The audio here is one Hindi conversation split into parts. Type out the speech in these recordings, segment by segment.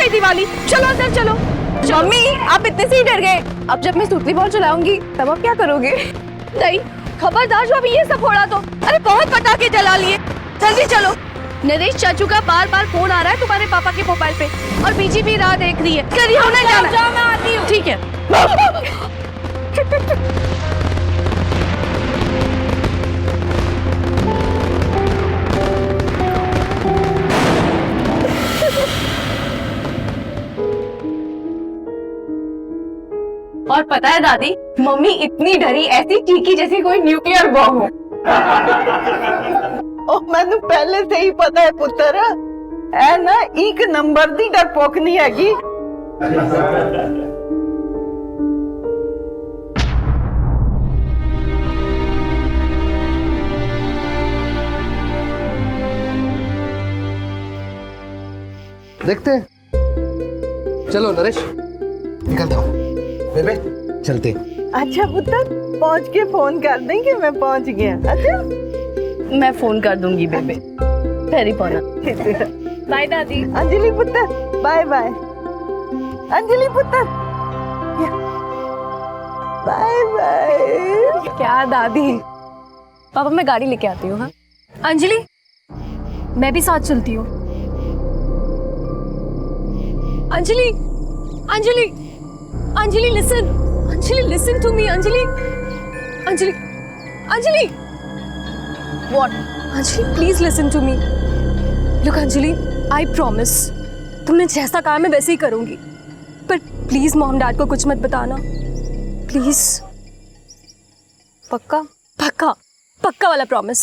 गई दिवाली। चलो अंदर चलो। मम्मी आप इतने से ही डर गए, अब जब मैं सूतली बॉल चलाऊंगी तब आप क्या करोगे? नहीं खबरदार जो अभी ये सब फोड़ा तो। अरे बहुत पटाखे जला लिए, जल्दी चलो। नरेश चाचू का बार बार फोन आ रहा है तुम्हारे पापा के मोबाइल पे और बीजी भी राह देख रही है। करिए उन्हें जाना। जाओ मैं आती हूँ। ठीक है। और पता है दादी, मम्मी इतनी डरी ऐसी चीखी जैसे कोई न्यूक्लियर बॉम्ब हो। ओ मैंने पहले से ही पता है पुत्र, है ना, एक नंबर दी डरपोक नहीं हैगी। देखते हैं। चलो नरेश निकल जाओ। बेबे चलते। अच्छा पुत्र, पहुंच के फोन कर देंगे मैं पहुंच गया। अच्छा मैं फोन कर दूंगी बेबे। फेरी पौना। बाय दादी। अंजलि पुत्र बाय बाय। अंजलि पुत्र बाय बाय। क्या दादी? पापा मैं गाड़ी लेके आती हूँ। हाँ अंजलि मैं भी साथ चलती हूँ। Anjali Anjali Anjali listen. Anjali listen to me. Anjali Anjali Anjali what? Anjali please listen to me. Look Anjali, I promise तुमने जैसा कहा मैं वैसे ही करूंगी, पर प्लीज मॉम डैड को कुछ मत बताना प्लीज। पक्का? पक्का पक्का वाला प्रॉमिस।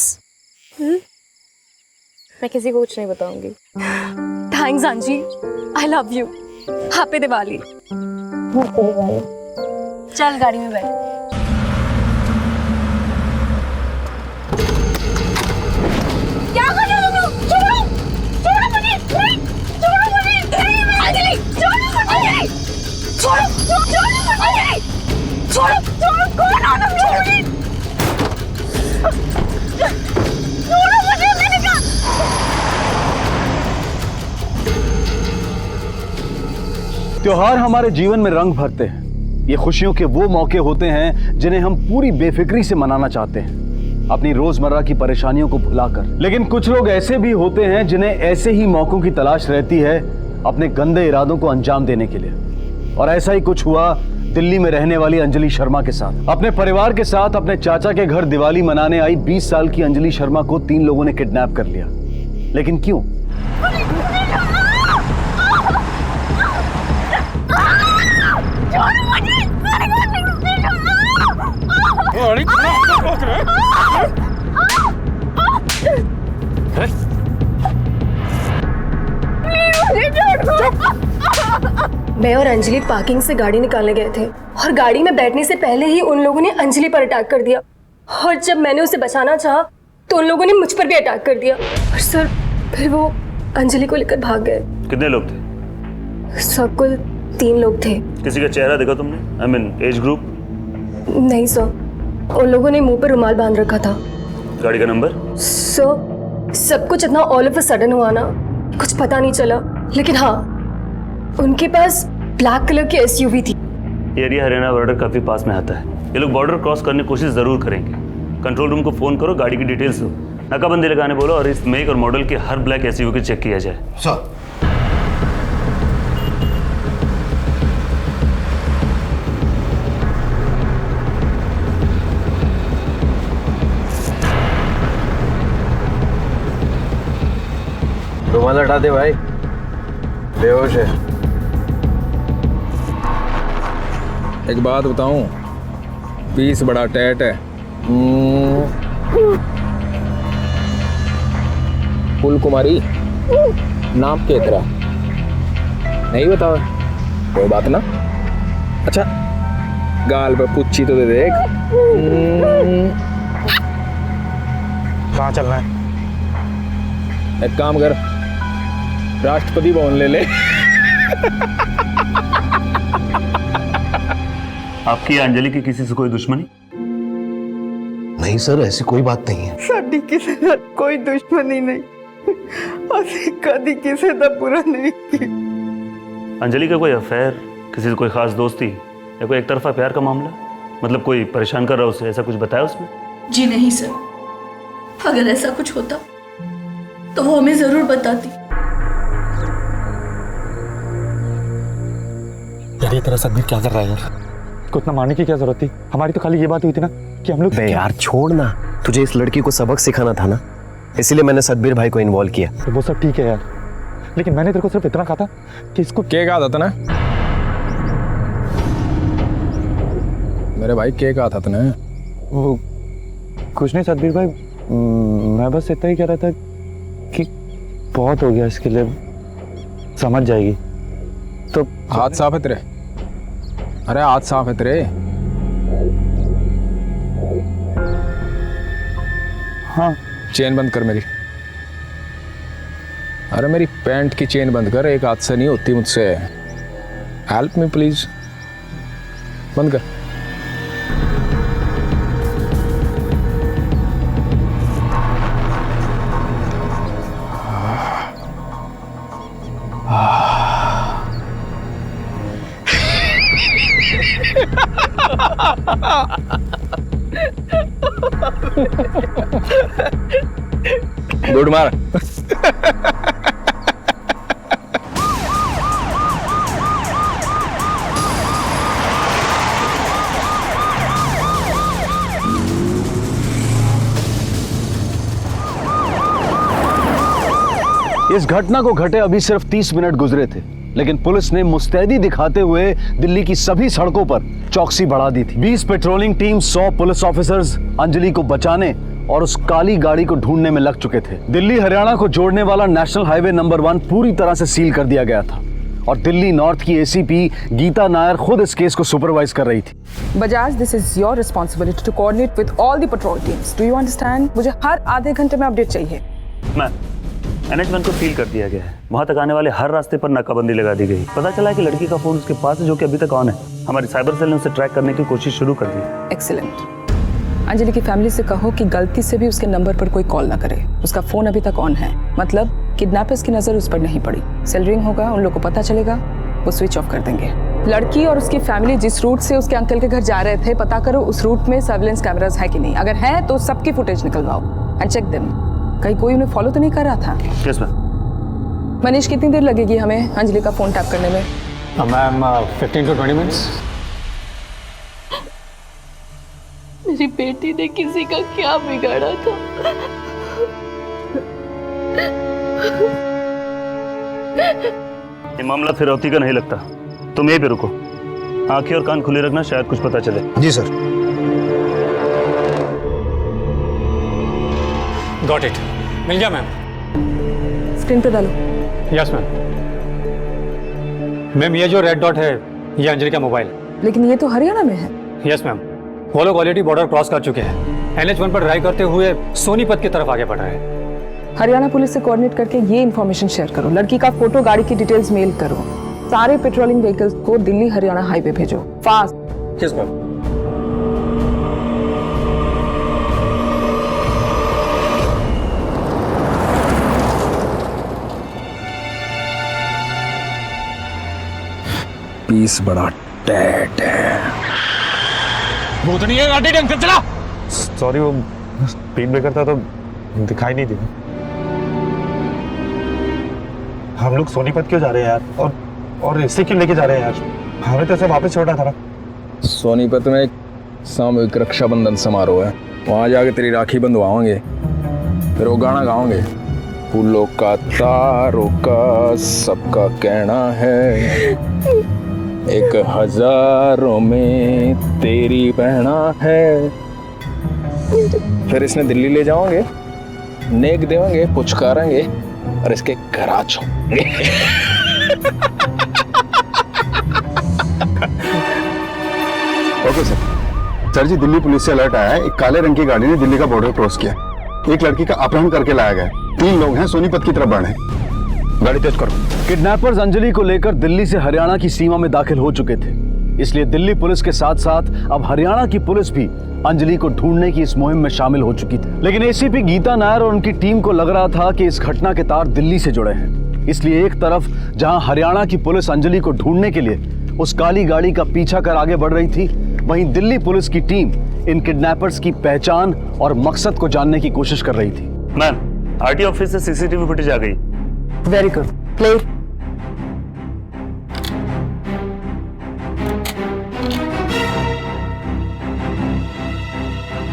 मैं किसी को कुछ नहीं बताऊंगी। थैंक्स अंजी, I love you. Happy Diwali. चल गाड़ी में बैठ। क्या कर रहे हो तुम? छोड़ो छोड़ो मुझे। नहीं छोड़ो मुझे। अंजलि छोड़ो मुझे। छोड़ो छोड़ो मुझे। छोड़ो छोड़ो। कौन हो तुम? छोड़ो मुझे। छोड़ो मुझे मैंने कहा। त्योहार हमारे जीवन में रंग भरते हैं। ये खुशियों के वो मौके होते हैं जिन्हें हम पूरी बेफिक्री से मनाना चाहते हैं, अपनी रोजमर्रा की परेशानियों को भुलाकर। लेकिन कुछ लोग ऐसे भी होते हैं जिन्हें ऐसे ही मौकों की तलाश रहती है अपने गंदे इरादों को अंजाम देने के लिए। और ऐसा ही कुछ हुआ दिल्ली में रहने वाली अंजलि शर्मा के साथ। अपने परिवार के साथ अपने चाचा के घर दिवाली मनाने आई 20 साल की अंजलि शर्मा को 3 लोगों ने किडनैप कर लिया। लेकिन क्यों? मैं और अंजलि पार्किंग से गाड़ी निकालने गए थे और गाड़ी में बैठने से पहले ही उन लोगों ने अंजलि पर अटैक कर दिया, और जब मैंने उसे बचाना चाहा तो उन लोगों ने मुझ पर भी अटैक कर दिया। और सर फिर वो अंजलि को लेकर भाग गए। कितने लोग थे? सब कुल 3 लोग थे। किसी का चेहरा देखा तुमने? I mean age group? नहीं सर, उन लोगों ने मुंह पर रुमाल बांध रखा था। गाड़ी का नंबर? सर सब कुछ इतना ऑल ऑफ अ सडन हुआ ना, कुछ पता नहीं चला। लेकिन हाँ, उनके पास ब्लैक कलर की एसयूवी थी। एरिया हरियाणा बॉर्डर काफी पास में आता है। ये लोग बॉर्डर क्रॉस करने की कोशिश जरूर करेंगे। कंट्रोल रूम को फोन करो, गाड़ी की डिटेल्स दो, नाकाबंदी लगाने बोलो और इस मेक और मॉडल के हर ब्लैक एसयूवी को चेक किया जाए। सर रुमाल हटा दे भाई, बेहोश है। एक बात बताऊं, 20 बड़ा टैट है। फुल कुमारी नाम के तेरा नहीं बताओ? कोई बात ना। अच्छा गाल पे पुच्छी तो दे देख। कहाँ चलना है? एक काम कर, राष्ट्रपति भवन ले ले। आपकी अंजलि की किसी से कोई दुश्मनी? नहीं सर, ऐसी कोई बात नहीं है। साडी किसी नाल कोई दुश्मनी नहीं, ਅਸੀਂ कदी किसी दा बुरा नहीं की। अंजलि का कोई अफेयर, किसी से कोई खास दोस्ती या कोई एक तरफा प्यार का मामला? मतलब कोई परेशान कर रहा उसे, ऐसा कुछ बताया उसने? जी नहीं सर, अगर ऐसा कुछ होता तो वो हमें जरूर बताती। यार ये तेरा सदबीर क्या कर रहा है यार? इसको इतना मारने की क्या जरूरत थी? हमारी तो खाली ये बात हुई थी ना कि हम लोग। बे यार छोड़ ना, तुझे इस लड़की को सबक सिखाना था ना, इसीलिए मैंने सदबीर भाई को इन्वॉल्व किया। तो वो सब ठीक है यार, लेकिन मैंने तेरे को सिर्फ इतना कहा था कि इसको। के कहा था ना मेरे भाई, के कहा था तूने? वो कुछ नहीं सदबीर भाई, मैं बस इतना ही कह रहा था कि बहुत हो गया इसके लिए, समझ जाएगी। तो हाथ साफ है तेरे? अरे हाथ साफ है तेरे? हाँ। चेन बंद कर मेरी। अरे मेरी पैंट की चेन बंद कर, एक हाथ से नहीं होती मुझसे। हेल्प मी प्लीज, बंद कर। गुड मार। इस घटना को घटे अभी सिर्फ 30 मिनट गुजरे थे, लेकिन पुलिस ने मुस्तैदी दिखाते हुए दिल्ली की सभी सड़कों पर चौकसी बढ़ा दी थी। 20 patrolling team, 100 police officers Anjali को बचाने और उस काली गाड़ी को ढूंढने में लग चुके थे। दिल्ली हरियाणा को जोड़ने वाला नेशनल हाईवे नंबर 1 पूरी तरह से सील कर दिया गया था और दिल्ली नॉर्थ की एसीपी गीता नायर खुद इस केस को सुपरवाइज कर रही थी। Bajaj, this is your responsibility to coordinate with all the patrol teams. Do you understand? मुझे हर आधे घंटे में अपडेट चाहिए। मैम, NH1 को सील कर दिया गया है। वहां तक आने वाले हर रास्ते पर नाकाबंदी लगा दी गई। पता चला है कि लड़की का फोन उसके पास है, जो कि अभी तक ऑन है। हमारी साइबर सेल ने उसे ट्रैक करने की कोशिश शुरू कर दी। एक्सीलेंट। अंजलि की फैमिली से कहो कि गलती से भी उसके नंबर पर कोई कॉल ना करे। उसका फोन अभी तक ऑन है, मतलब किडनैपर्स की नजर उस पर नहीं पड़ी। सेल रिंग होगा, उन लोगों को पता चलेगा, वो स्विच ऑफ कर देंगे। लड़की और उसकी फैमिली जिस रूट से उसके अंकल के घर जा रहे थे, पता करो उस रूट में सर्विलेंस कैमरास है कि नहीं। अगर है तो सबकी फुटेज निकलवाओ एंड चेक देम। कहीं कोई उन्हें फॉलो तो नहीं कर रहा था? Yes ma'am. मनीष, कितनी देर लगेगी हमें अंजलि का फोन टैप करने में? Ma'am 15 to 20 minutes. मेरी बेटी ने किसी का क्या बिगाड़ा था? ये मामला फिरौती का नहीं लगता। तुम यहीं पे रुको, आंखें और कान खुले रखना, शायद कुछ पता चले। जी सर। गॉट इट, मिल गया मैम। स्क्रीन पे डालो। Yes ma'am. मैम ये जो रेड डॉट है, ये अंजलि का मोबाइल। लेकिन ये तो हरियाणा में है। यस मैम, वो लोग ऑलरेडी बॉर्डर क्रॉस कर चुके हैं। NH1 पर ड्राइव करते हुए सोनीपत की तरफ आगे बढ़ रहे हैं। हरियाणा पुलिस से कोऑर्डिनेट करके ये इन्फॉर्मेशन शेयर करो। लड़की का फोटो, गाड़ी की डिटेल्स मेल करो। सारे पेट्रोलिंग व्हीकल्स को दिल्ली हरियाणा हाईवे भेजो, फास्ट। Yes ma'am. पीस बड़ा टैट है। वो तो नहीं है, गाड़ी ढंग से चला। सॉरी, वो स्पीड ब्रेकर था तो दिखाई नहीं दिया। हम लोग सोनीपत क्यों जा रहे हैं यार? और इससे क्यों लेके जा रहे हैं यार? हमें तो ऐसे वापस छोड़ा था ना। सोनीपत में एक सामूहिक रक्षाबंधन समारोह है, वहां जाके तेरी राखी बंधवाओगे, फिर वो गाना गाओगे, फूलों का तारों का सबका कहना है, 1000 में तेरी बहना है। फिर इसने दिल्ली ले जाओगे, नेक देंगे, पुचकारेंगे और इसके घरा छोड़ेंगे। ओके सर जी, दिल्ली पुलिस से अलर्ट आया है। एक काले रंग की गाड़ी ने दिल्ली का बॉर्डर क्रॉस किया। एक लड़की का अपहरण करके लाया गया। 3 लोग हैं, सोनीपत की तरफ बढ़े। गाड़ी तेज करो। किडनैपर्स अंजलि को लेकर दिल्ली से हरियाणा की सीमा में दाखिल हो चुके थे, इसलिए दिल्ली पुलिस के साथ साथ अब हरियाणा की पुलिस भी अंजलि को ढूंढने की इस मुहिम में शामिल हो चुकी थी। लेकिन एसीपी गीता नायर और उनकी टीम को लग रहा था कि इस घटना के तार दिल्ली से जुड़े हैं, इसलिए एक तरफ जहां हरियाणा की पुलिस अंजलि को ढूंढने के लिए उस काली गाड़ी का पीछा कर आगे बढ़ रही थी, वहीं दिल्ली पुलिस की टीम इन किडनैपर्स की पहचान और मकसद को जानने की कोशिश कर रही थी। मैम, आरटी ऑफिस से सीसीटीवी फुटेज आ गई। Very good, play.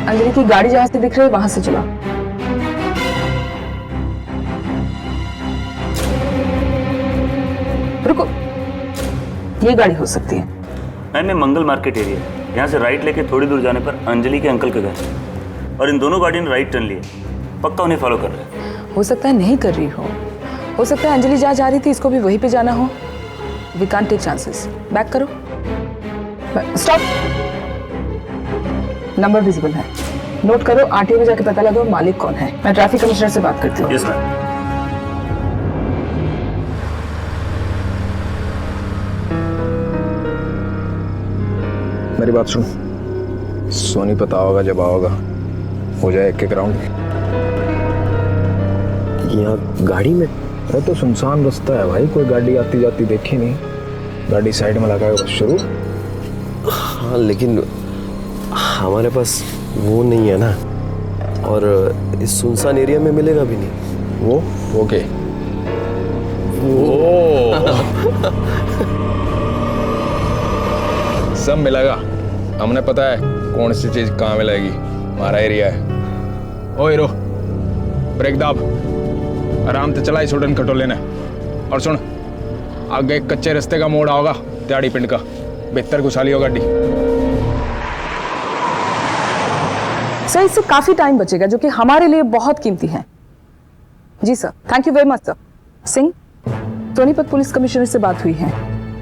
अंजलि की गाड़ी जहां से दिख रही है वहां से चला। रुको, ये गाड़ी हो सकती है। मैम, ये मंगल मार्केट एरिया है। यहाँ से राइट लेके थोड़ी दूर जाने पर अंजलि के अंकल का घर है और इन दोनों गाड़ियों ने राइट टर्न लिया। पक्का उन्हें फॉलो कर रहे हैं। हो सकता है नहीं कर रही हो सकता है अंजलि जहाँ जा रही थी इसको भी वहीं पे जाना हो। We can't take chances. Back करो, स्टॉप। नंबर विजिबल है, नोट करो। आरटीओ में जाके पता लगाओ मालिक कौन है। मैं ट्रैफिक कमिश्नर से बात करती हूँ। Yes ma'am. मेरी बात सुन, सोनीपत आओगा जब आओगा, हो जाए एक राउंड। यहाँ गाड़ी में? अरे तो सुनसान रास्ता है भाई, कोई गाड़ी आती जाती देखी नहीं। गाड़ी साइड में लगाए बस शुरू। हाँ, लेकिन हमारे पास वो नहीं है ना, और इस सुनसान एरिया में मिलेगा भी नहीं। वो के वो सब मिलेगा, हमने पता है कौन सी चीज कहाँ मिलेगी। हमारा एरिया है। ओ हीरो, ब्रेक दाब, आराम से चला इस उड़न कटोले ने। और सुन, आगे एक कच्चे रास्ते का मोड़ आओगा त्याड़ी पिंड का, बेहतर घुसा लियो गाड़ी। सर, इससे काफी टाइम बचेगा जो कि हमारे लिए बहुत कीमती है। जी sir, thank you very much sir. Singh, Sonipat police commissioner से बात हुई है।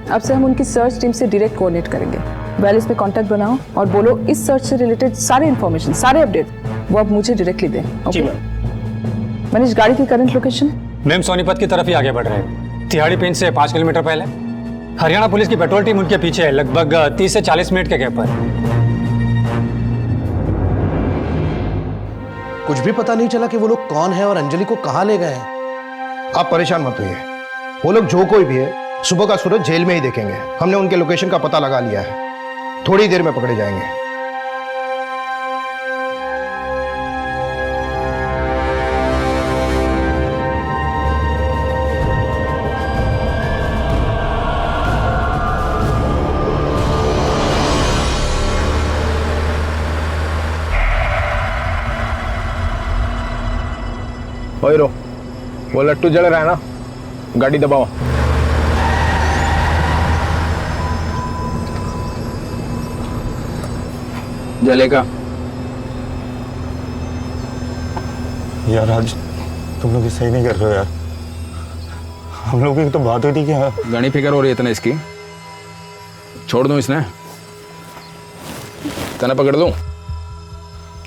अब से हम उनकी सर्च टीम से डायरेक्ट कोऑर्डिनेट करेंगे। वेल, इसमें कांटेक्ट बनाओ और बोलो इस सर्च से रिलेटेड सारे इंफॉर्मेशन, सारे अपडेट वो अब मुझे डायरेक्टली दें। जी मैम। मनीष, गाड़ी की करंट लोकेशन? मैम, सोनीपत की तरफ ही आगे बढ़ रहे हैं, तिहाड़ी पिंड से 5 किलोमीटर पहले। हरियाणा पुलिस की पेट्रोल टीम उनके पीछे है, लगभग 30 से 40 मिनट के गैप पर। कुछ भी पता नहीं चला कि वो लोग कौन है और अंजलि को कहां ले गए हैं। आप परेशान मत होइए, वो लोग जो कोई भी है सुबह का सूरज जेल में ही देखेंगे। हमने उनके लोकेशन का पता लगा लिया है, थोड़ी देर में पकड़े जाएंगे। ओ हीरो, वो लट्टू जल रहा है ना, गाड़ी दबाओ। जलेगा यार, आज तुम लोग सही नहीं कर रहे हो यार। हम लोगों की तो बात हुई थी कि घनी फिक्र हो रही है इतने इसकी। छोड़ दूं इसने, तना पकड़ दूं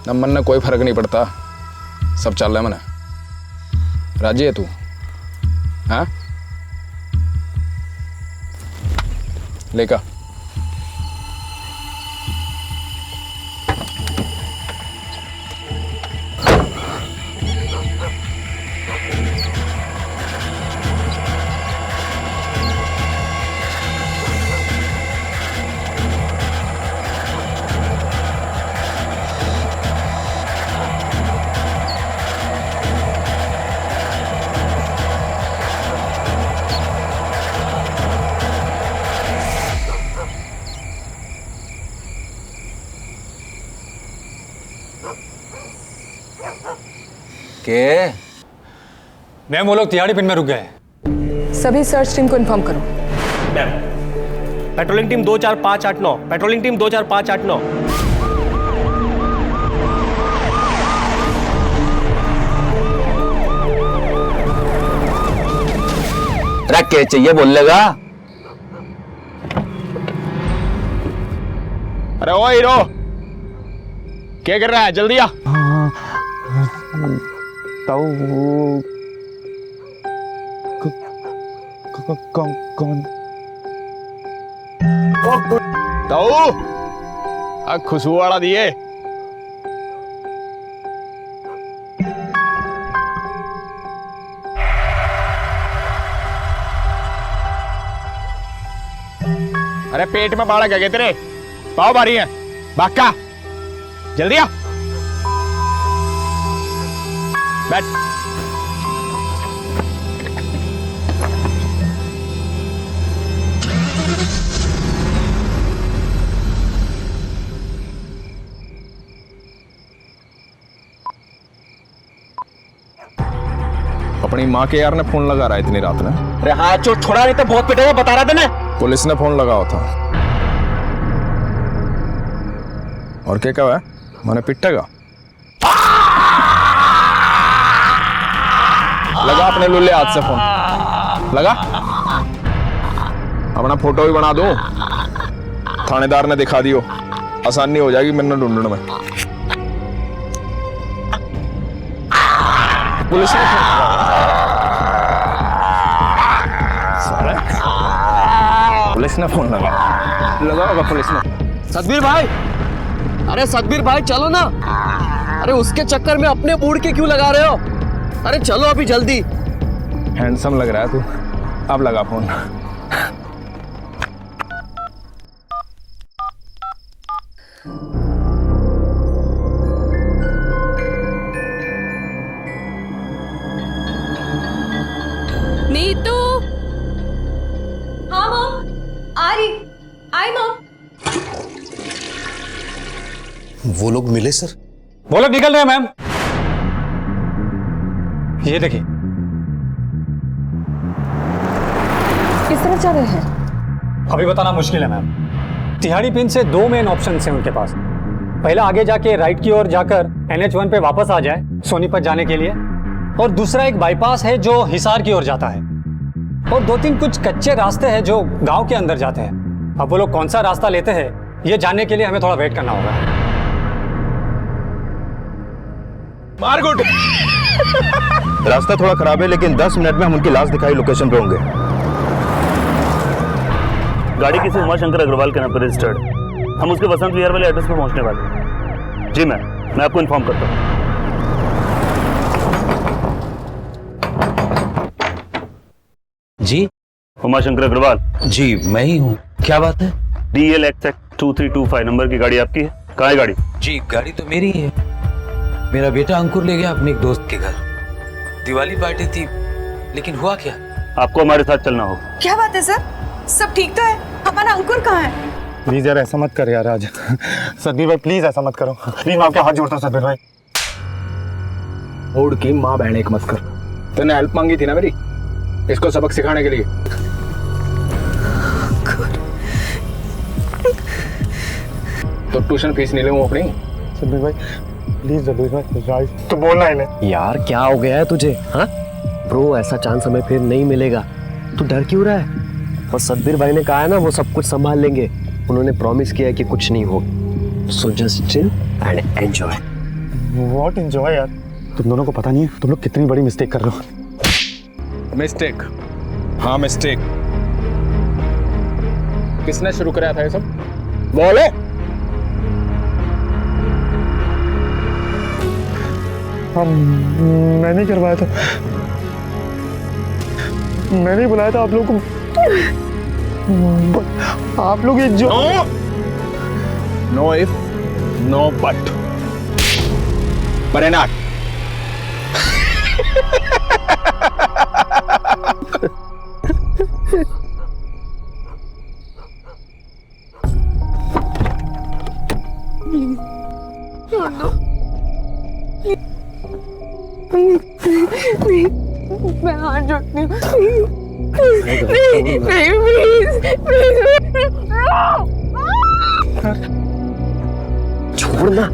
न मन में कोई फर्क नहीं पड़ता, सब चल रहा है मैंने। राजी है तू? हाँ, लेका के मैम, वो लोग तिहाड़ी पिंड में रुक गए। सभी सर्च टीम को इन्फॉर्म करो। Ma'am, patrolling team 24589, patrolling team 24589। रख के चाहिए बोल लेगा। अरे ओ हीरो, क्या कर रहा है? जल्दी आ। कौन? खुशबू वाला दिए। अरे पेट में बाढ़ गए तेरे, पाव भारी है, बाका जल्दी आ, बैठ। अपनी माँ के यार ने फोन लगा रहा है इतनी रात में। अरे हाँ चोट छोड़ा नहीं तो बहुत पिटेगा, बता रहा था मैं। पुलिस ने फोन लगाया था और क्या कहा है, मैंने पिटेगा। लगा अपने लुल्ले हाथ से फोन लगा, अपना फोटो भी बना दो, थानेदार ने दिखा दियो, आसानी हो जाएगी मैंने ढूंढने में। पुलिस ने पुलिस ने फोन लगा होगा पुलिस ने। सतबीर भाई, अरे सतबीर भाई चलो ना, अरे उसके चक्कर में अपने मूड के क्यों लगा रहे हो? अरे चलो अभी जल्दी। हैंडसम लग रहा है तू, अब लगा फोन। नीतू। हाँ मॉम, आ रही, आई मॉम। वो लोग मिले सर? वो लोग निकल रहे हैं मैम, ये देखिए। किस तरफ जा रहे हैं? अभी बताना मुश्किल है मैम। तिहाड़ी पिन से 2 मेन ऑप्शन हैं उनके पास। पहला आगे जाके राइट की ओर जाकर NH1 पे वापस आ जाए सोनीपत जाने के लिए, और दूसरा एक बाईपास है जो हिसार की ओर जाता है, और 2-3 कुछ कच्चे रास्ते हैं जो गांव के अंदर जाते हैं। अब वो लोग कौन सा रास्ता लेते हैं ये जानने के लिए हमें थोड़ा वेट करना होगा। मार गुड। रास्ता थोड़ा खराब है लेकिन 10 मिनट में हम उनकी लाश दिखाई लोकेशन पे होंगे। गाड़ी किसी उमाशंकर अग्रवाल के नाम पर रजिस्टर्ड, हम उसके वसंत विहार वाले एड्रेस पर पहुंचने वाले हैं। जी मैं आपको इन्फॉर्म करता हूँ। जी उमाशंकर अग्रवाल। जी मैं ही हूँ, क्या बात है? DLXX 2325 नंबर की गाड़ी आपकी है? कहाँ है गाड़ी? जी गाड़ी तो मेरी है, मेरा बेटा अंकुर ले गया अपने एक दोस्त के घर, दिवाली पार्टी थी, लेकिन हुआ क्या? आपको हमारे साथ चलना होगा। क्या बात है सर, सब ठीक तो है? हमारा अंकुर कहाँ है? प्लीज यार ऐसा मत कर यार आज। सतबीर भाई प्लीज ऐसा मत करो, प्लीज मैं आपके हाथ जोड़ता हूँ सतबीर भाई। मूड की माँ बहन एक मत कर, तूने हेल्प मांगी थी ना मेरी, इसको सबक सिखाने के लिए। तो ट्यूशन फीस नहीं लूँ अपनी। सतबीर भाई प्लीज, सतबीर भाई तो बोलना इन्हें। यार क्या हो गया है तुझे? हाँ ब्रो, ऐसा चांस हमें फिर नहीं मिलेगा, तू डर क्यों रहा है? और सतबीर भाई ने कहा है ना वो सब कुछ संभाल लेंगे, उन्होंने प्रॉमिस किया है कि कुछ नहीं होगा। So just chill and enjoy. What enjoy यार, तुम दोनों को पता नहीं है तुम लोग कितनी बड़ी मिस्टेक कर रहे हो। मिस्टेक? हाँ मिस्टेक। किसने शुरू कराया था ये सब? बोले। मैंने करवाया था, मैंने बुलाया था आप लोगों को। आप लोग ये जो no if no but, but not। मैं हाथ जोड़ती हूँ, नहीं प्लीज छोड़ना।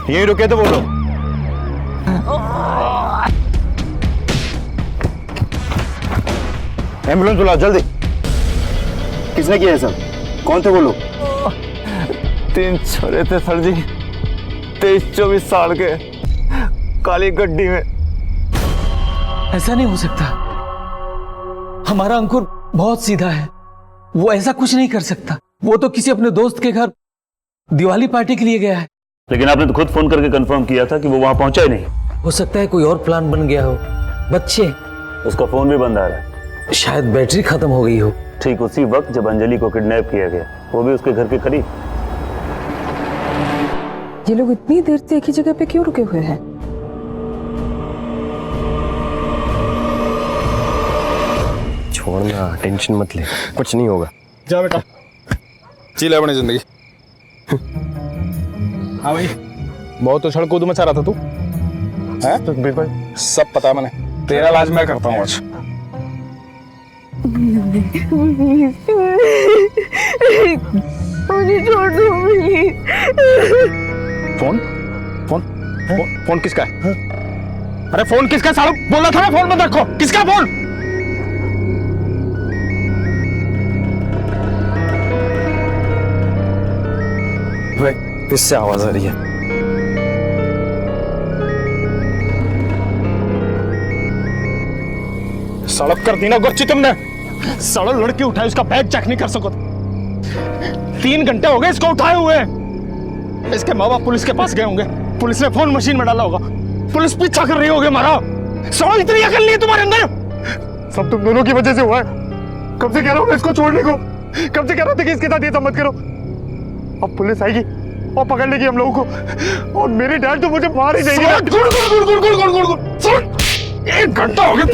यहीं रुके तो बोलो। एम्बुलेंस बुलाओ जल्दी। किसने किया है सब? कौन थे वो लोग? 3 छोरे थे सर जी, 23-24 साल के, काली गड्डी में। ऐसा नहीं हो सकता, हमारा अंकुर बहुत सीधा है, वो ऐसा कुछ नहीं कर सकता। वो तो किसी अपने दोस्त के घर दिवाली पार्टी के लिए गया है। लेकिन आपने तो खुद फोन करके कंफर्म किया था कि वो वहां पहुंचा ही नहीं। हो सकता है कोई और प्लान बन गया हो। बच्चे, उसका फोन भी बंद आ रहा है। शायद बैटरी खत्म हो गई हो। ठीक उसी वक्त जब अंजलि को किडनैप किया गया, वो भी उसके घर के करीब। ये लोग इतनी देर से एक ही जगह पे क्यों रुके हुए हैं? छोड़ना, टेंशन मत ले, कुछ नहीं होगा। जा बेटा, जी ले अपनी जिंदगी। हाँ भाई, बहुत उछल कूद मचा रहा था तू, हैं? तो बिल्कुल सब पता मैंने। तेरा इलाज मैं करता हूँ आज। मुझे छोड़ दो please. Phone phone phone phone किसका है? अरे फोन किसका? साहब बोला था ना फोन बंद रखो। किसका फोन? किससे आवाज आ रही है? सड़क कर दी ना गुरची तुमने। सड़क लड़की उठाई, उसका बैग चेक नहीं कर सको। 3 घंटे हो गए इसको उठाए हुए। इसके माँ बाप पुलिस के पास गए होंगे, पुलिस ने फोन मशीन में डाला होगा, पुलिस पीछा कर रही होगी हमारा। सड़क इतनी अकल नहीं है तुम्हारे अंदर। सब तुम दोनों की वजह से हुआ है। कब से कह रहा हूँ इसको छोड़ने को, कब से कह रहा था कि इसके साथ ये सब मत करो। अब पुलिस आएगी और पकड़ लेगी हम लोगों को, और मेरी डैड तो मुझे मार ही देगी। 1 घंटा हो गया।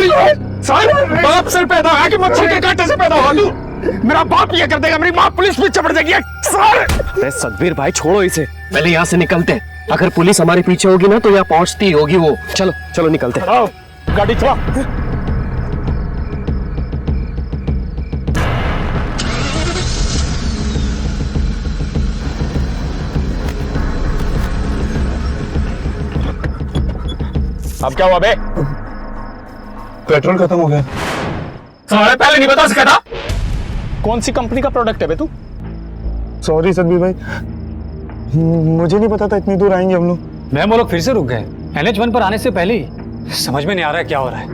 बाप से पैदा हुआ कि मच्छर के कांटे से पैदा हुआ तू? मेरा बाप ये कर देगा, मेरी माँ पुलिस में चपड़ देगी। अरे सतबीर भाई छोड़ो इसे, पहले यहाँ से निकलते हैं। अगर पुलिस हमारे पीछे होगी ना तो यहाँ पहुंचती होगी वो। चलो चलो निकलते हैं। आओ, गाड़ी चला। अब क्या हुआ बे? पेट्रोल खत्म हो गया। साले पहले नहीं बता सका था? कौन सी कंपनी का प्रोडक्ट है बे तू? सॉरी सतबीर भाई, मुझे नहीं पता था इतनी दूर आएंगे हम लोग। मैम वो लोग फिर से रुक गए। NH1 पर आने से पहले ही समझ में नहीं आ रहा है क्या हो रहा है।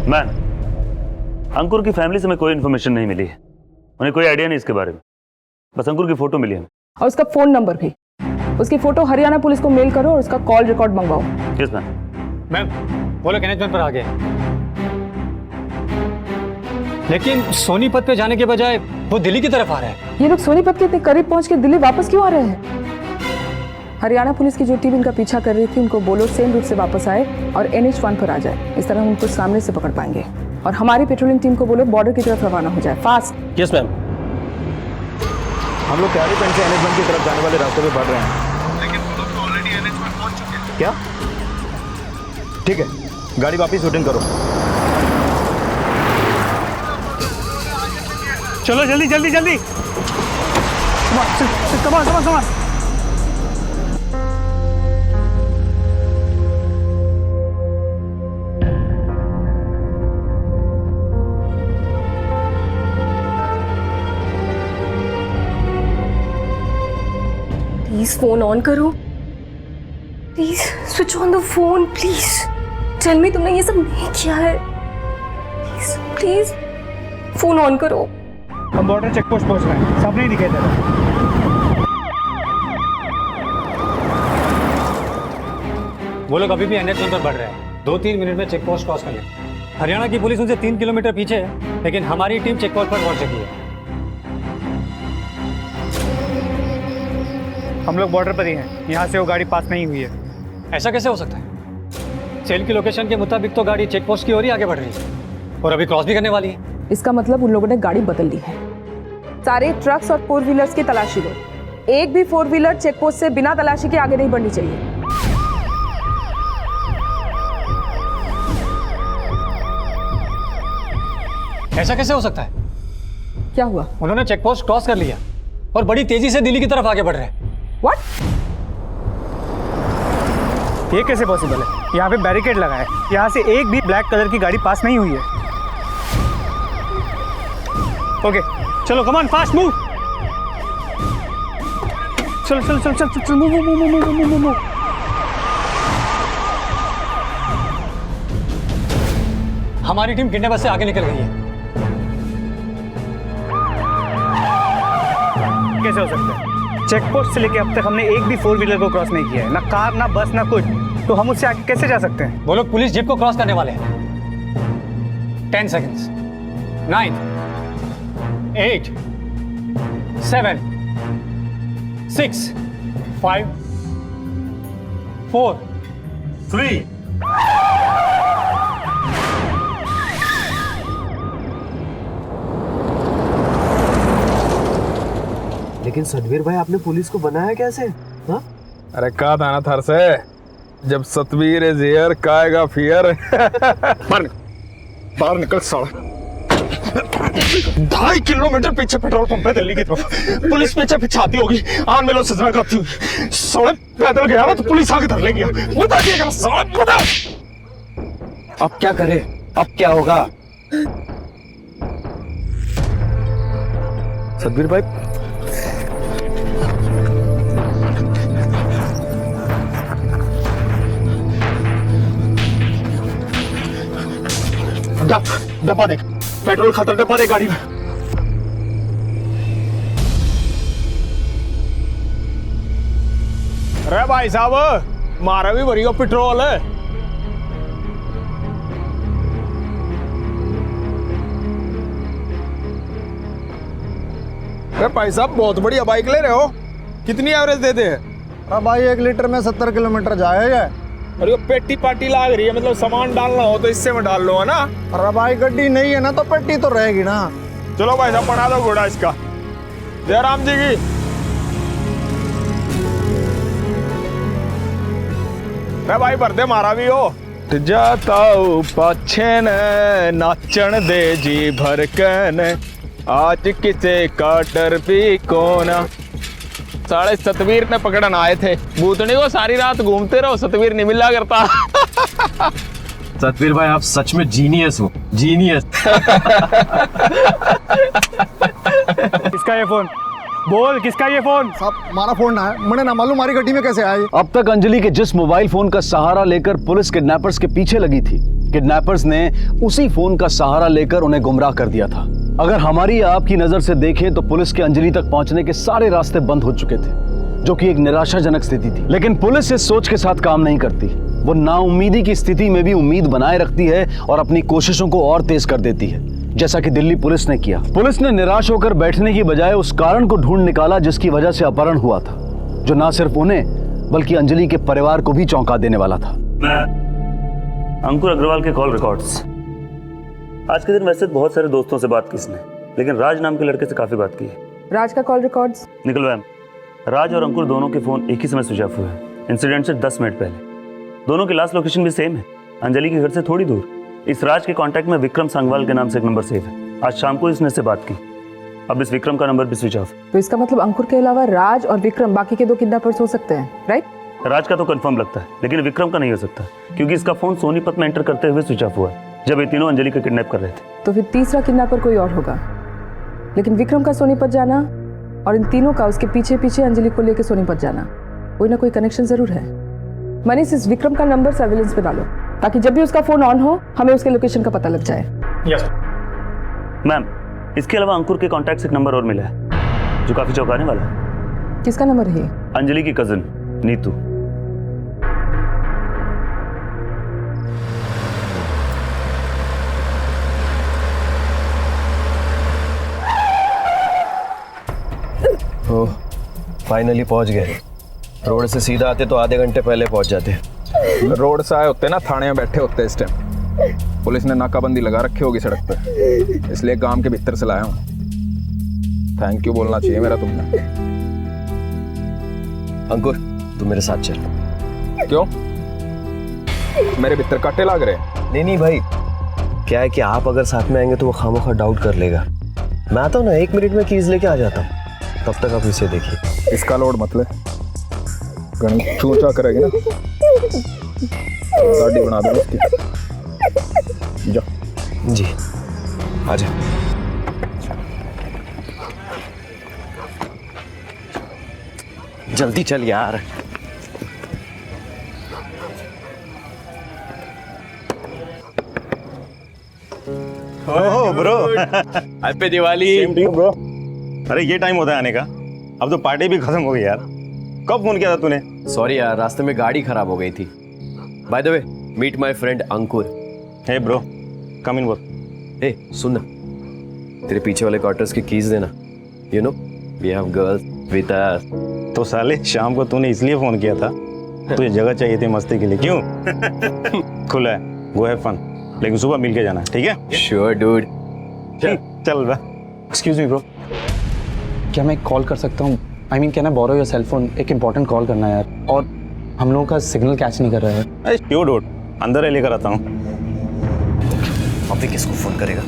मैम, अंकुर की फैमिली से हमें कोई इन्फॉर्मेशन नहीं मिली है। उन्हें कोई आइडिया नहीं इसके बारे में, बस अंकुर की फोटो मिली है। और उसका फोन नंबर भी। उसकी फोटो हरियाणा पुलिस को मेल करो और उसका कॉल रिकॉर्ड मंगवाओ। Yes ma'am. मैम वो लोग NH1 पर आ गए, लेकिन सोनीपत पे जाने के बजाय वो दिल्ली की तरफ आ रहा है। ये लोग सोनीपत के इतने करीब पहुंच के दिल्ली वापस क्यों आ रहे हैं? हरियाणा पुलिस की जो टीम इनका पीछा कर रही थी, उनको बोलो सेम रूट से वापस आए और NH1 पर आ जाए। इस तरह हम उनको सामने से पकड़ पाएंगे। और हमारी पेट्रोलिंग टीम को बोलो बॉर्डर की तरफ रवाना हो जाए, फास्ट। Yes ma'am. हम लोग तैयारी पेन से NH1 की तरफ जाने वाले रास्ते पे बढ़ रहे हैं। लेकिन वो लोग तो ऑलरेडी NH1 पहुंच चुके हैं। क्या? ठीक है, गाड़ी वापस शूटिंग करो। चलो जल्दी जल्दी जल्दी। कमाल। प्लीज फोन ऑन करो, please switch on the phone, please tell me तुमने ये सब नहीं किया है। प्लीज प्लीज फोन ऑन करो। हम बॉर्डर चेक पोस्ट पहुंच रहे हैं, सामने ही दिखाई दे रहा है। वो लोग अभी भी NH1 पर बढ़ रहे हैं। 2-3 मिनट में चेक पोस्ट क्रॉस कर लेंगे। हरियाणा की पुलिस उनसे 3 किलोमीटर पीछे है, लेकिन हमारी टीम चेक पोस्ट पर पहुंच चुकी है। हम लोग बॉर्डर पर ही हैं, यहाँ से वो गाड़ी पास नहीं हुई है। ऐसा कैसे हो सकता है? सेल की लोकेशन के मुताबिक तो गाड़ी चेक पोस्ट की ओर ही आगे बढ़ रही है और अभी क्रॉस भी करने वाली है। इसका मतलब उन लोगों ने गाड़ी बदल ली है। सारे ट्रक्स और 4 व्हीलर्स की तलाशी लो। एक भी 4 व्हीलर चेक पोस्ट से बिना तलाशी के आगे नहीं बढ़नी चाहिए। ऐसा कैसे हो सकता है? क्या हुआ? उन्होंने चेक पोस्ट क्रॉस कर लिया और बड़ी तेजी से दिल्ली की तरफ आगे बढ़ रहे हैं। What? ये कैसे पॉसिबल है? यहाँ पे बैरिकेड लगा है, यहाँ से एक भी ब्लैक कलर की गाड़ी पास नहीं हुई है। ओके चलो कम ऑन फास्ट मूव। चलो चलो चलो चलो चलो move move move move move move. हमारी टीम किडनैपर से आगे निकल गई है। कैसे हो सकता है? चेक पोस्ट से लेके अब तक हमने एक भी 4 व्हीलर को क्रॉस नहीं किया है, ना कार ना बस ना कुछ, तो हम उससे आगे कैसे जा सकते हैं? वो लोग पुलिस जीप को क्रॉस करने वाले हैं। 10 seconds, 9, 8, 7, 6, 5, 4, 3. लेकिन सतवीर भाई, आपने पुलिस को बनाया कैसे? हाँ? अरे कहा था ना थर से, जब सतवीर इज हियर काएगा फियर। बाहर निकल साला। 2.5 किलोमीटर पीछे पेट्रोल पंप है दिल्ली की तरफ। पुलिस पीछे पीछे आती होगी, आन में लो सजना करती हुई। साले पैदल गया ना तो पुलिस आके धर लेगी। बता दिएगा साला, बता। अब क्या करे? अब क्या होगा? सतवीर भाई, डब्बा देख, पेट्रोल खत्म, डब्बा देख गाड़ी में। अरे भाई साहब, मारा भी भरी पेट्रोल है। अरे भाई साहब, बहुत बढ़िया बाइक ले रहे हो, कितनी एवरेज देते हैं? अरे भाई 1 लीटर में 70 किलोमीटर जाएगा। अरे पेटी पार्टी लाग रही है, मतलब सामान डालना हो तो इससे में डाल लो, है ना? अरे भाई गड्डी नहीं है ना तो पेटी तो रहेगी ना। चलो भाई साहब, बना दो घोड़ा इसका। जय राम जी की। अरे भाई भरते मारा भी हो। जाता पाछे ने नाचन दे जी भर के, आज किसे का डर भी कोना। साढ़े सतवीर ने पकड़न आए थे, भूतनी को सारी रात घूमते रहो, सतवीर नहीं मिला करता। सतवीर भाई, आप सच में जीनियस हो, जीनियस। किसका ये फोन? बोल, किसका ये फोन? साहब हमारा फोन ना है, मैंने ना मालूम हमारी गड्डी में कैसे आए। अब तक अंजलि के जिस मोबाइल फोन का सहारा लेकर पुलिस किडनैपर्स के पीछे लगी थी, किडनैपर्स ने उसी फोन का सहारा लेकर उन्हें गुमराह कर दिया था। अगर हमारी या आपकी नजर से देखें तो पुलिस के अंजलि तक पहुंचने के सारे रास्ते बंद हो चुके थे, जो कि एक निराशाजनक स्थिति थी। लेकिन पुलिस इस सोच के साथ काम नहीं करती। वो नाउम्मीदी की स्थिति में भी उम्मीद बनाए रखती है और अपनी कोशिशों को और तेज कर देती है, जैसा कि दिल्ली पुलिस ने किया। पुलिस ने निराश होकर बैठने की बजाय उस कारण को ढूंढ निकाला जिसकी वजह से अपहरण हुआ था, जो ना सिर्फ उन्हें बल्कि अंजलि के परिवार को भी चौंका देने वाला था। अंकुर अग्रवाल के कॉल रिकॉर्ड्स। आज के दिन वैसे बहुत सारे दोस्तों से बात की इसने, लेकिन राज नाम के लड़के से काफी बात की है। राज का कॉल रिकॉर्ड्स निकल मैम, राज और अंकुर दोनों के फोन एक ही समय स्विच ऑफ हुए हैं, इंसिडेंट से 10 मिनट पहले। दोनों की लास्ट लोकेशन भी सेम है, अंजलि के घर से थोड़ी दूर। इस राज के कांटेक्ट में विक्रम सांगवाल के नाम से एक नंबर सेव है। आज शाम को इसने से बात की, अब इस विक्रम का नंबर भी स्विच ऑफ। तो इसका मतलब अंकुर के अलावा राज और विक्रम बाकी के 2 किडनैपर्स हो सकते हैं, राइट? राज का तो कंफर्म लगता है, लेकिन विक्रम का नहीं हो सकता, क्योंकि इसका फोन सोनीपत में एंटर करते हुए स्विच ऑफ हुआ है जब ये तीनों अंजलि को किडनैप कर रहे थे। तो फिर तीसरा किडनैपर कोई और होगा। लेकिन विक्रम का सोनीपत जाना और इन तीनों का उसके पीछे पीछे अंजलि को लेकर सोनीपत जाना, कोई ना कोई कनेक्शन जरूर है। मनीष, इस विक्रम का नंबर सर्विलेंस पे डालो, ताकि जब भी उसका फोन ऑन हो हमें उसके लोकेशन का पता लग जाए। यस मैम, इसके अलावा अंकुर के कॉन्टैक्ट से एक नंबर और मिला है जो काफी चौंकाने वाला है। किसका नंबर है? अंजलि की कजिन नीतू। ओह, फाइनली पहुंच गए। रोड से सीधा आते तो आधे घंटे पहले पहुंच जाते। रोड से आए होते ना, थाने में बैठे होते इस टाइम। पुलिस ने नाकाबंदी लगा रखी होगी सड़क पे, इसलिए गांव के भीतर से लाया हूँ। थैंक यू बोलना चाहिए मेरा तुमने। अंकुर, तू मेरे साथ चल। क्यों? मेरे भीतर कांटे लग रहे हैं? नहीं भाई, क्या है कि आप अगर साथ में आएंगे तो वो खामोखा डाउट कर लेगा। मैं आता हूँ ना, 1 मिनट में कीज लेके आ जाता हूँ, तब तक आप इसे देखिए। इसका लोड मत ले, गणी चूचा करेगी ना, गाड़ी बना दो इसकी। जा जी, आजा। जल्दी चल यार। Oh bro, happy Diwali. Same to you bro. अरे ये टाइम होता है आने का, अब तो पार्टी भी खत्म हो गई यार। कब फोन किया था तूने? सॉरी यार, रास्ते में गाड़ी खराब हो गई थी। By the way, meet my friend Ankur. Hey bro, come in बोल। ए सुन ना, तेरे पीछे वाले क्वार्टर्स की कीज देना। You know we have girls with us. तो साले शाम को तूने इसलिए फोन किया था, तुझे जगह चाहिए थी मस्ती के लिए, क्यों? खुला है, गो हैव फन, लेकिन सुबह मिल के जाना, ठीक है? Sure dude. चल बा। एक्सक्यूज मी ब्रो, क्या मैं कॉल कर सकता हूँ? I mean can I borrow your cell phone? एक इंपॉर्टेंट कॉल करना है यार, और हम लोगों का सिग्नल कैच नहीं कर रहा है। अरे श्योर डूड, अंदर है, लेकर आता हूँ। अभी किसको फोन करेगा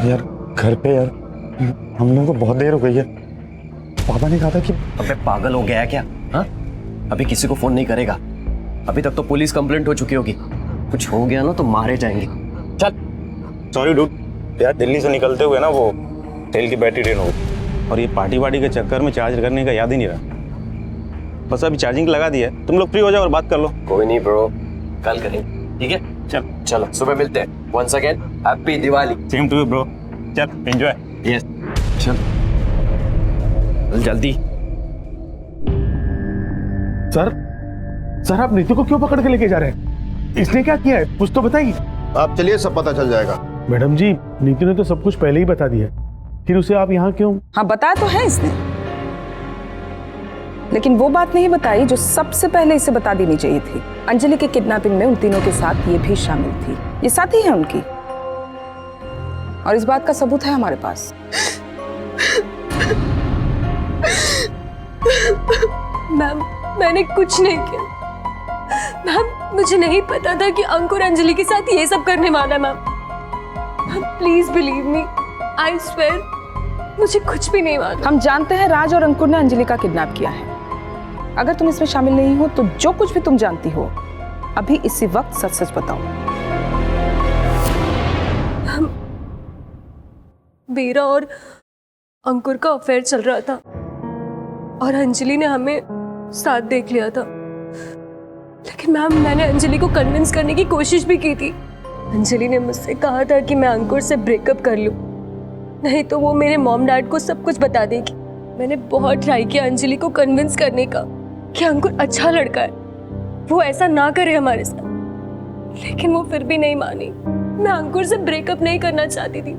यार? घर पे यार, हम लोगों को बहुत देर हो गई है। पापा ने कहा था कि अबे पागल हो गया है क्या? हाँ, अभी किसी को फोन नहीं करेगा। अभी तक तो पुलिस कंप्लेंट हो चुकी होगी। कुछ हो गया ना तो मारे जाएंगे। चल। सॉरी डूड, यार दिल्ली से निकलते हुए ना वो तेल की बैटरी ड्रेन हो गई, और ये पार्टी वार्टी के चक्कर में चार्ज करने का याद ही नहीं रहा। बस अभी चार्जिंग लगा दिया है, तुम लोग फ्री हो जाओ और बात कर लो। कोई नहीं ब्रो, कल करेंगे, ठीक है? चलो सुबह मिलते हैं। Once again happy Diwali. Same to you bro. चल एंजॉय। यस चल जल्दी। सर आप नीतू को क्यों पकड़ के लेके जा रहे हैं? इसने क्या किया है, कुछ तो बताइए। आप चलिए, सब पता चल जाएगा। मैडम जी, नीतू ने तो सब कुछ पहले ही बता दिया, फिर उसे आप यहाँ क्यों? हाँ बताया तो है इसने, लेकिन वो बात नहीं बताई जो सबसे पहले इसे बता देनी चाहिए थी। अंजलि के किडनैपिंग में उन तीनों के साथ ये भी शामिल थी। ये साथी है उनकी, और इस बात का सबूत है हमारे पास। मैम, मैंने कुछ नहीं किया मैम। मुझे नहीं पता था कि अंकुर अंजलि के साथ ये सब करने वाला है। Ma'am please believe me, I swear मुझे कुछ भी नहीं मालूम। हम जानते हैं राज और अंकुर ने अंजलि का किडनैप किया है। अगर तुम इसमें शामिल नहीं हो तो जो कुछ भी तुम जानती हो अभी इसी वक्त सच सच बताओ। मेरा और अंकुर का अफेयर चल रहा था और अंजलि ने हमें साथ देख लिया था, लेकिन मैम मैंने अंजलि को कन्विंस करने की कोशिश भी की थी। अंजलि ने मुझसे कहा था कि मैं अंकुर से ब्रेकअप कर लूं, नहीं तो वो मेरे मॉम डैड को सब कुछ बता देगी। मैंने बहुत ट्राई किया अंजलि को कन्विंस करने का कि अंकुर अच्छा लड़का है, वो ऐसा ना करे हमारे साथ, लेकिन वो फिर भी नहीं मानी। मैं अंकुर से ब्रेकअप नहीं करना चाहती थी,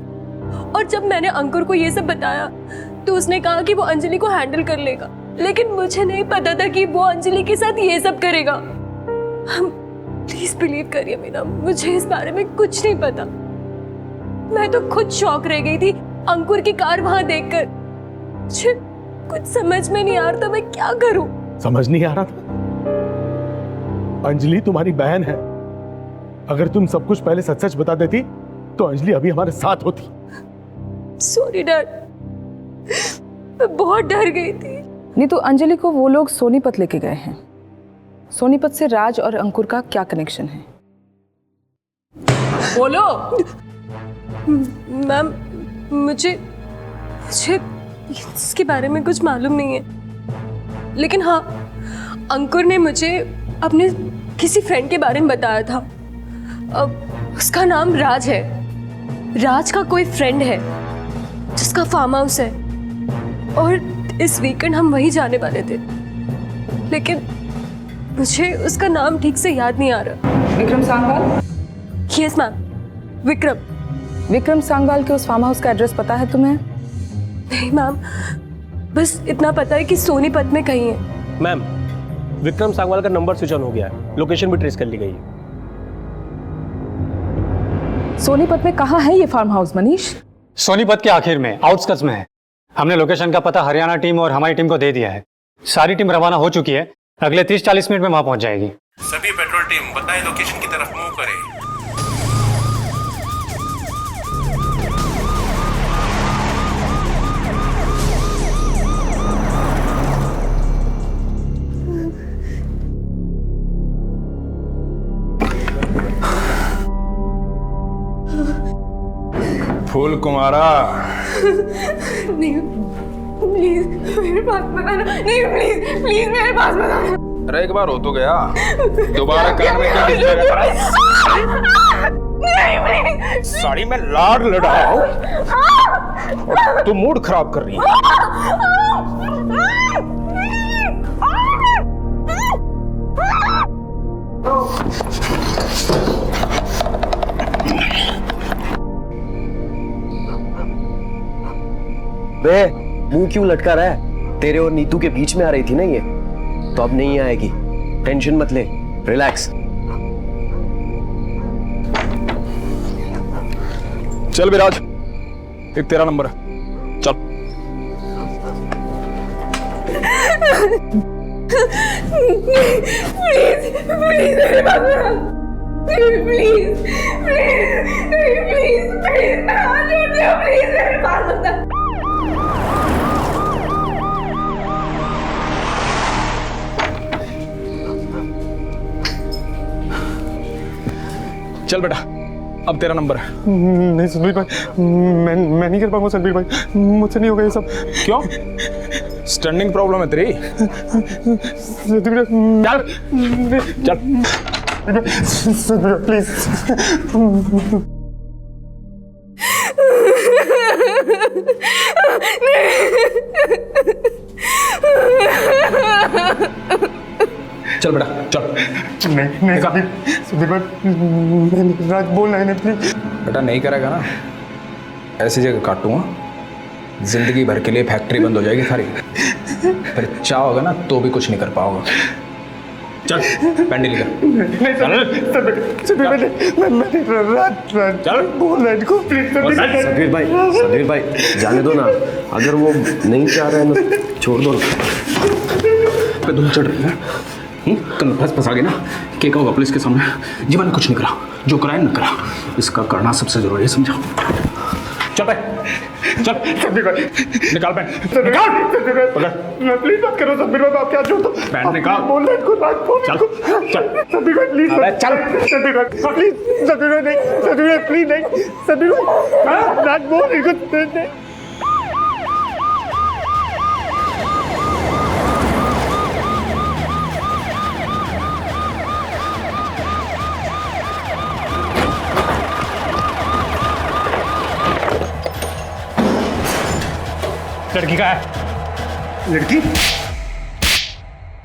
और जब मैंने अंकुर को ये सब बताया तो उसने कहा कि वो अंजलि को हैंडल कर लेगा, लेकिन मुझे नहीं पता था कि वो अंजलि के साथ ये सब करेगा। प्लीज बिलीव करिए मेरा, मुझे इस बारे में कुछ नहीं पता। मैं तो खुद शॉक रह गई थी अंकुर की कार वहां देखकर। मुझे कुछ समझ में नहीं आ रहा था मैं क्या करूं। समझ नहीं आ रहा था? अंजलि तुम्हारी बहन है, अगर तुम सब कुछ पहले सच सच बता देती तो अंजलि अभी हमारे साथ होती। सॉरी डैड, मैं बहुत डर गई थी। नहीं तो अंजलि को वो लोग सोनीपत लेके गए हैं। सोनीपत से राज और अंकुर का क्या कनेक्शन है? बोलो। मैम मुझे इसके बारे में कुछ मालूम नहीं है, लेकिन हाँ अंकुर ने मुझे अपने किसी फ्रेंड के बारे में बताया था। उसका नाम राज है। राज का कोई फ्रेंड है जिसका फार्म हाउस है, और इस वीकेंड हम वहीं जाने वाले थे, लेकिन मुझे उसका नाम ठीक से याद नहीं आ रहा। विक्रम सांगवाल? Yes ma'am, Vikram. विक्रम सांगवाल के उस फार्म हाउस का एड्रेस पता है तुम्हें? नहीं मैम, बस इतना पता है कि सोनीपत में कहीं है। मैम विक्रम सांगवाल का नंबर स्विच ऑन हो गया है, लोकेशन भी ट्रेस कर ली गई है। सोनीपत में कहाँ है ये फार्म हाउस मनीष? सोनीपत के आखिर में, आउटस्कर्ट्स में है। हमने लोकेशन का पता हरियाणा टीम और हमारी टीम को दे दिया है। सारी टीम रवाना हो चुकी है, अगले 30-40 मिनट में वहां पहुंच जाएगी। सभी पेट्रोल टीम बताएं लोकेशन की तरफ मूव करें। फूल कुमारा, नहीं प्लीज मेरे पास बताना, नहीं प्लीज प्लीज मेरे पास बताना। अरे एक बार हो तो गया, दोबारा करने क्या दिक्कत है? साड़ी में लाड लड़ाओ, तू मूड खराब कर रही है। बे मुंह क्यों लटका रहा है? तेरे और नीतू के बीच में आ रही थी ना ये, तो अब नहीं आएगी। टेंशन मत ले, रिलैक्स। चल विराज, एक तेरा नंबर है, चल। प्लीज प्लीज मेरे पास प्लीज प्लीज प्लीज प्लीज मैं हाथ जोड़ती हूँ, प्लीज मेरे पास बता। चल बेटा, अब तेरा नंबर है। नहीं सतबीर भाई, मैं नहीं कर पाऊंगा सतबीर भाई, मुझसे नहीं होगा ये सब। क्यों? स्टैंडिंग प्रॉब्लम है तेरी? सतबीर चल चल सतबीर प्लीज। चल बेटा चल। नहीं सतबीर भाई, राज बोल रहे हैं प्लीज। बेटा नहीं करेगा ना, ऐसी जगह काटूंगा, जिंदगी भर के लिए फैक्ट्री बंद हो जाएगी सारी। फिर चाहोगे ना तो भी कुछ नहीं कर पाओगे। चल पैंडी लेकर। चल बोल रहे इनको प्लीज। सतबीर भाई जाने दो ना, अगर वो नहीं चाह रहे हैं ना छोड़ दो ना। धूल चढ़ रही है, कल फंसा गए ना, क्या होगा पुलिस के सामने? जीवन कुछ नहीं करा, जो कराए न करा, इसका करना सबसे जरूरी है, समझा? चल पे चल, निकाल पैंट निकाल। प्लीज मत करो सतबीर भाई, आप क्या छोड़ो, पैंट निकाल। बोल रहे इनको, राज बोल चल चल सतबीर भाई प्लीज। चल सतबीर भाई प्लीज, सतबीर भाई नहीं, सतबीर भाई प्लीज नहीं, सतबीर भाई राज बोल इनको नहीं। लड़की कहाँ है?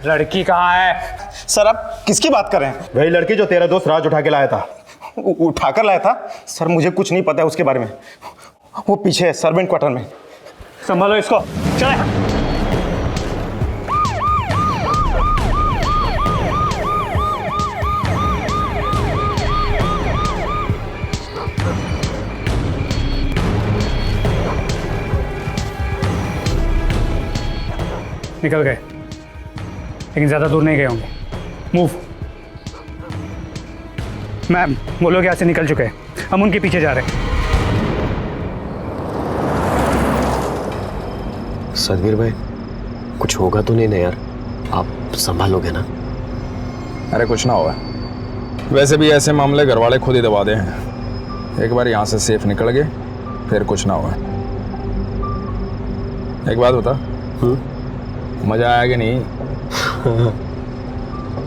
लड़की कहाँ है? सर आप किसकी बात कर रहे हैं? वही लड़की जो तेरा दोस्त राज उठा के लाया था। उठाकर लाया था? सर मुझे कुछ नहीं पता है उसके बारे में, वो पीछे है सर्वेंट क्वार्टर में। संभालो इसको, चले। निकल गए, लेकिन ज्यादा दूर नहीं गए होंगे। मूव। मैम वो लोग यहाँ से निकल चुके हैं, हम उनके पीछे जा रहे हैं। सतबीर भाई कुछ होगा तो नहीं ना यार, आप संभालोगे ना? अरे कुछ ना होगा, वैसे भी ऐसे मामले घर वाले खुद ही दबा दे हैं। एक बार यहाँ से सेफ निकल गए फिर कुछ ना होगा। एक बात बता, मजा आया कि नहीं?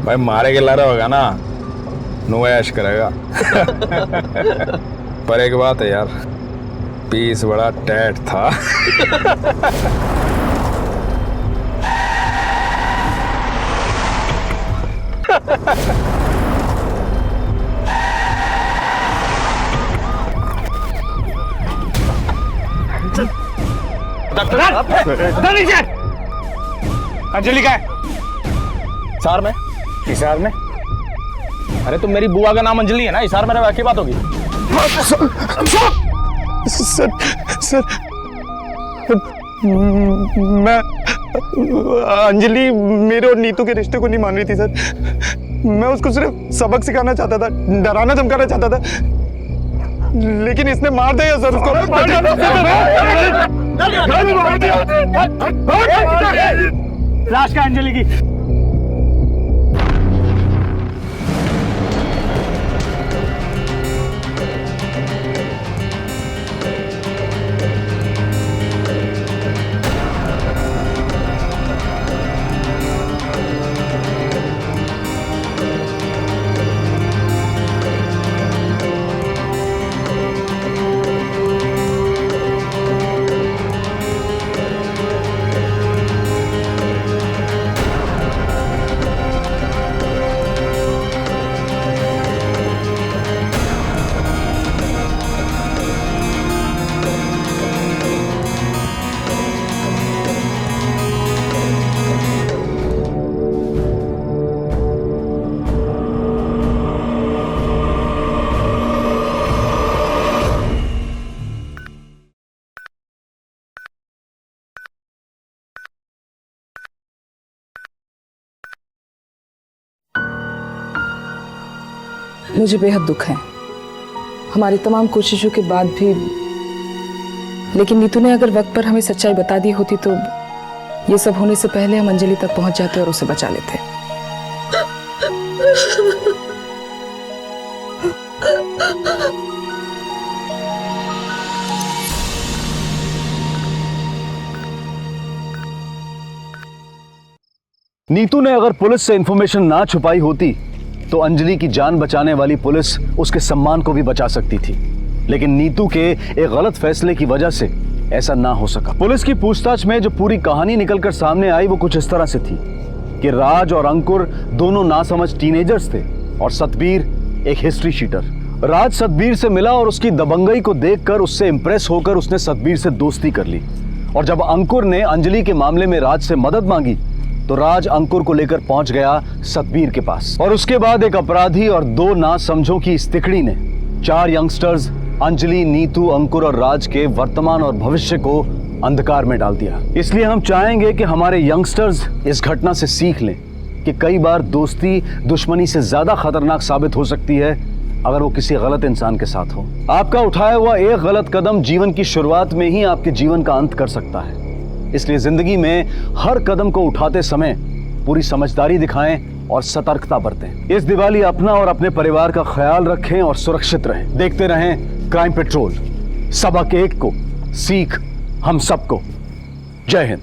भाई मारे के लारा होगा ना, नो ऐश करेगा। पर एक बात है यार, पीस बड़ा टैट था। अंजलि का है? हिसार में। हिसार में? अरे तुम मेरी बुआ का नाम अंजलि है ना, हिसार में क्या बात होगी? सर मैं अंजलि मेरे और नीतू के रिश्ते को नहीं मान रही थी सर। मैं उसको सिर्फ सबक सिखाना चाहता था, डराना धमकाना चाहता था, लेकिन इसने मार दिया सर उसको। लाश का अंजलि की। मुझे बेहद दुख है हमारी तमाम कोशिशों के बाद भी, लेकिन नीतू ने अगर वक्त पर हमें सच्चाई बता दी होती तो ये सब होने से पहले हम अंजलि तक पहुंच जाते और उसे बचा लेते। नीतू ने अगर पुलिस से इंफॉर्मेशन ना छुपाई होती तो अंजलि की जान बचाने वाली पुलिस उसके सम्मान को भी बचा सकती थी, लेकिन नीतू के एक गलत फैसले की वजह से ऐसा ना हो सका। पुलिस की पूछताछ में जो पूरी कहानी निकलकर सामने आई वो कुछ इस तरह से थी कि राज और अंकुर दोनों नासमझ टीनेजर्स थे और सतबीर एक हिस्ट्री शीटर। राज सतबीर से मिला और उसकी दबंगई को देखकर उससे इंप्रेस होकर उसने सतबीर से दोस्ती कर ली, और जब अंकुर ने अंजलि के मामले में राज से मदद मांगी तो राज अंकुर को लेकर पहुंच गया सतबीर के पास, और उसके बाद एक अपराधी और दो नासमझों की इस तिकड़ी ने 4 यंगस्टर्स अंजलि, नीतू, अंकुर और राज के वर्तमान और भविष्य को अंधकार में डाल दिया। इसलिए हम चाहेंगे कि हमारे यंगस्टर्स इस घटना से सीख लें कि कई बार दोस्ती दुश्मनी से ज्यादा खतरनाक साबित हो सकती है अगर वो किसी गलत इंसान के साथ हो। आपका उठाया हुआ एक गलत कदम जीवन की शुरुआत में ही आपके जीवन का अंत कर सकता है। इसलिए जिंदगी में हर कदम को उठाते समय पूरी समझदारी दिखाएं और सतर्कता बरतें। इस दिवाली अपना और अपने परिवार का ख्याल रखें और सुरक्षित रहें। देखते रहें क्राइम पेट्रोल, सबक एक को, सीख हम सबको। जय हिंद।